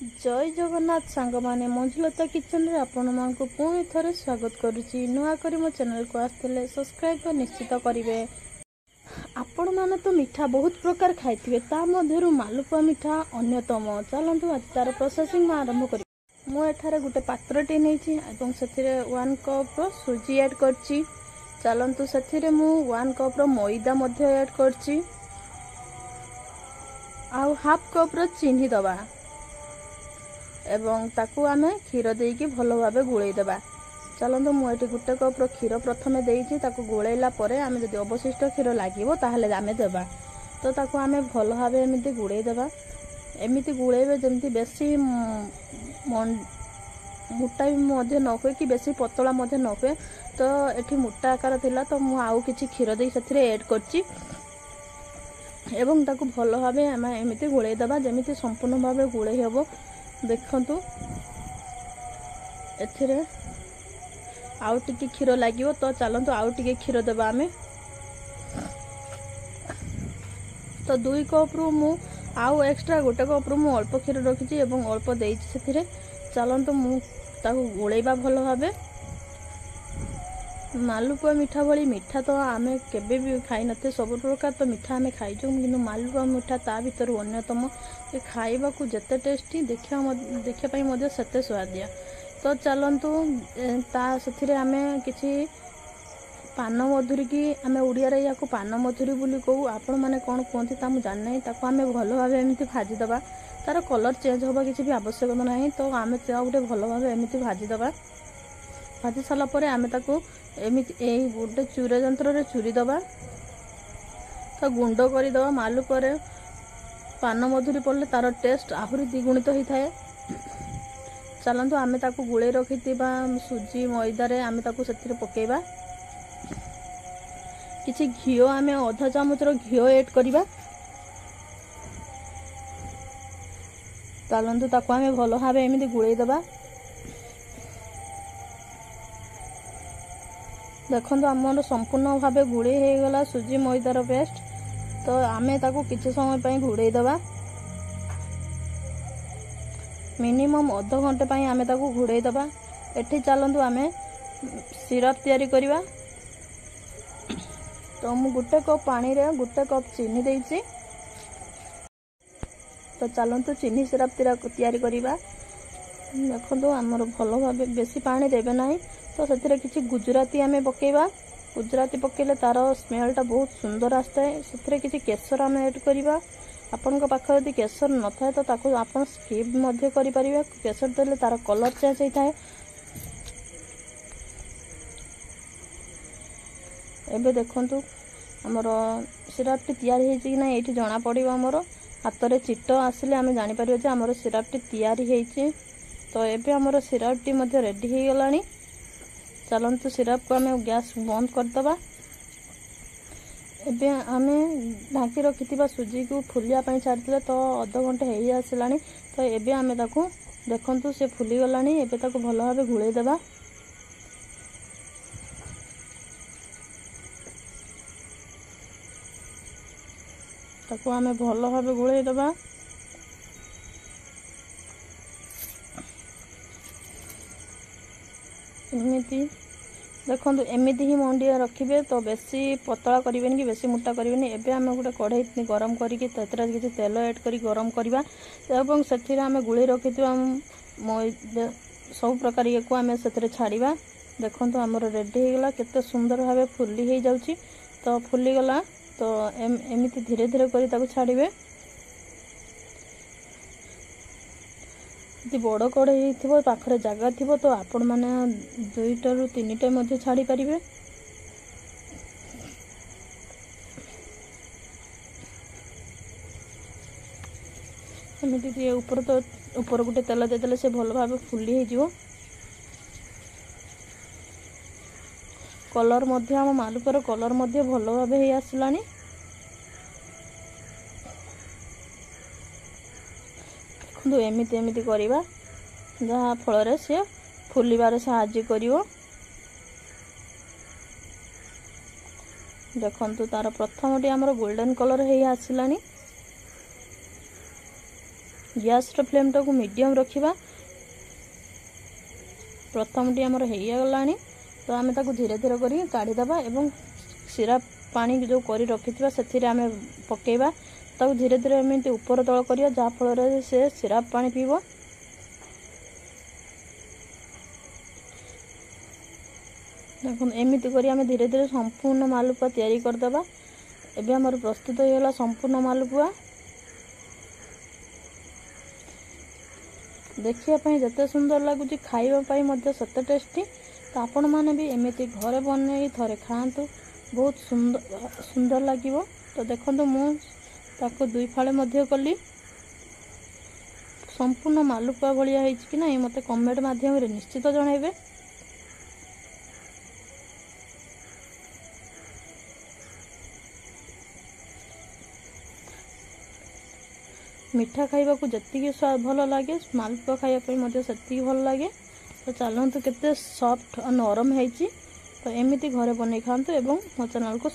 जय जगन्नाथ सांग माने मंजुलता किचन रे आपण मानक पुणी थरे स्वागत करुच्ची। नुआ करी मो चैनल को आसते सब्सक्राइब निश्चित करेंगे। आपण माने तो मिठा बहुत प्रकार खाइथिबे, ता मध्यरु मालपुआ मिठा अन्यतम। चलंतु आज तार प्रोसेसिंग आरंभ करी। मु एठारे गुटे पात्रटी नेछि एवं सेथिरे 1 कप रो सुजी ऐड करछि। चलंतु सेथिरे मु 1 कप रो मैदा मध्य ऐड करछि आ हाफ कप रो चीनी दबा एवं ताकू आमे क्षीर देकी भलो भाबे गुळेई देबा। चलंतु मु एठी गुटे कप रो क्षीर प्रथमे देइछि, ताकू गुळेइला परे आमे जदि अवशिष्ट क्षीर लागिवो ताहले आमे देबा। तो ताकू आमे भलो भाबे एमिति गुळेई देबा। एमिति गुळेइबे जेमति बेसी मोटा भी मध्य न होए कि बेसी पतला मध्य न होए। तो एठी मोटा आकार थिला तो मु आउ किछि क्षीर देई सेथिरे ऐड करछि एवं ताकू भलो भाबे आमे एमिति गुळेई देबा जेमिति संपूर्ण भाबे गुळेई हेबो। देखंतु एथिरे आउ टिके क्षीर लागिवो, तो चलंतु आउ टिके क्षीर देबा आमे। तो 2 कप रु मु आउ एक्स्ट्रा गोटे कप रु मु अल्प क्षीर रखिछि एवं अल्प देइछि सेथिरे। चलंतु मु ताकू गुळेइबा भलो भाबे। मालपुआ मिठा भली मिठा तो आमे केबे भी खाइ नथे, सब प्रकार तो मिठा आमे खाइछु, किंतु मालपुआ मिठा ता भीतर अन्यतम। ए खाइबा को जते टेस्टी देखिया पई मध्य सेते स्वादिया। तो चलंतु ता सथिरे आमे किछि पान मधुरी की आमे उड़िया रे याको पान मधुरी बोली कहू, आपण माने कोन कोंथि ता मु जान नै। ताको आमे भलो भाबे एमिति भाजी दबा, तार कलर चेंज होबा किछि भी आवश्यकता नाही। तो आमे ता गुटे भलो भाबे एमिति भाजी दबा। भाजी साला परे आमे ताको एमिति एई गुटे चूरे यंत्र रे चूरी दबा। तो गुंड करी दबा। मालपुआ रे पान मधुरी पड़ले तार टेस्ट आहुरी द्विगुणित होई थाए। चलंतु आमे ताको गुळे रखिथिबा सुजी मैदा रे आमे ताको सेथिरे पकेइबा। किछि घियो आमे आधा चामच रो घियो ऐड करिबा। चलंतु ताको आमे भलो भाबे एमिति गुळेई दबा। देखंतु हमर संपूर्ण भाबे गुळे हे गला सुजी मैदा रो पेस्ट। तो आमे ताको किछि समय पई घुड़ेई दबा। मिनिमम आधा घंटे पई आमे ताको घुड़ेई दबा। एठी चलंतु आमे सिरप तयारी करिवा। तो मु गुटे कप पानी रे गुटे कप चीनी देइछि। तो चलंतु चीनी सिरप तयारी करिवा। देखंतु हमर भलो भाबे बेसी पानी देबे नाही। तो सेथिरे किछि गुजराती आमे पकेइबा। गुजराती पकेले तार स्मेलटा बहुत सुंदर आस्ते। सेथिरे किछि केसर आमे ऐड करिबा। आपनका पाखरे यदि केसर न थाए तो ताको आपन स्किप मध्य करि परिबा। केसर देले तार कलर चेंज होई थाए। एबे देखंतु हमर सिरपटी तयारी हेछि कि ना एठी जणा पड़िबो। हमर हातरे चिट आसिले आमे जानि परिबो जे हमर सिरपटी तयारी हेछि। तो एबे हमर सिरपटी मध्य रेडी हे गलानी। चलंतु सिरप को आमे गैस बंद कर दबा। एबे आमे ढाकी रखिथिबा सुजी को फुलिया पई छाडथिले। तो आधा घंटे हेई आसिलानी। तो एबे आमे ताकू देखंतु से फुली गलानी। एबे ताकू भलो भाबे घुळेई देबा। ताकू आमे भलो भाबे घुळेई देबा। एमिति देखंतु एमिति ही मंडिया रखिबे। तो बेसी पतला करिवेनी कि बेसी मोटा करिवेनी। एबे आमे गुटे कढ़ाई गरम करिकि ततरा किछि तेल ऐड करी गरम करिबा एवं सेथिरे आमे गुळी रखिथिबा सब प्रकार ये को आमे सेथिरे छाड़िबा। देखंतु हमर रेडी हे गला। केते सुंदर भाबे फुल्ली हे जाउची। तो फुल्ली गला। तो एमिति धीरे धीरे करी ताको छाड़िबे। यदि बड़ कढ़ाई थिबो पाखरे जगह थिबो तो आपण माने 2 रु 3 मध्ये छाड़ी परिबे। एमिति ऊपर तो ऊपर गुटे तेल दे देले से भलो भाबे फुल्ली हे जिवो। कलर मध्ये हम मालपुआर कलर मध्ये भलो भाबे हे आसलानी। देखंतु एमिति एमिति करिबा जहा फल रे से फुलिबार साहाय्य करिवो। देखंतु तार प्रथमटी हमर गोल्डन कलर हे आसलानी। गैस फ्लेम टाको मीडियम रखिबा। प्रथमटी आमर हो गलानी तो आम ताको धीरे धीरे करी काढ़ी दबा एवं सिरा पानी जो करी रखिथिबा सेथिरे आमे पकेइबा। ताको धीरे धीरे एमती ऊपर तल करिया जहा फल से सिराप पानी पीबो। देखो एमती करी आमे धीरे धीरे संपूर्ण मालपुआ तैयारी करदबा। एबे हमर प्रस्तुत हो गला संपूर्ण मालपुआ। देखिया पई जते सुंदर लागुची खाइबा पई मध्य सते टेस्टी। तो आपण माने भी एमती घरे बनै थरे खांतु, बहुत सुंदर लागिवो। तो देखंतु मु ताको दुई फाळे मध्य कली। संपूर्ण मालपुआ भलिया हेछि कि नै मते कमेंट माध्यम रे निश्चित जणाइबे। मिठा खाइबा को जत्तिकी स्वाद भल लगे मालपुआ खाइबा पई मध्य सेत्तिकी भल लगे। तो चलंतु केते सॉफ्ट और नरम हेछि। तो एमिति घरे बनै खांतु एवं मो चैनल को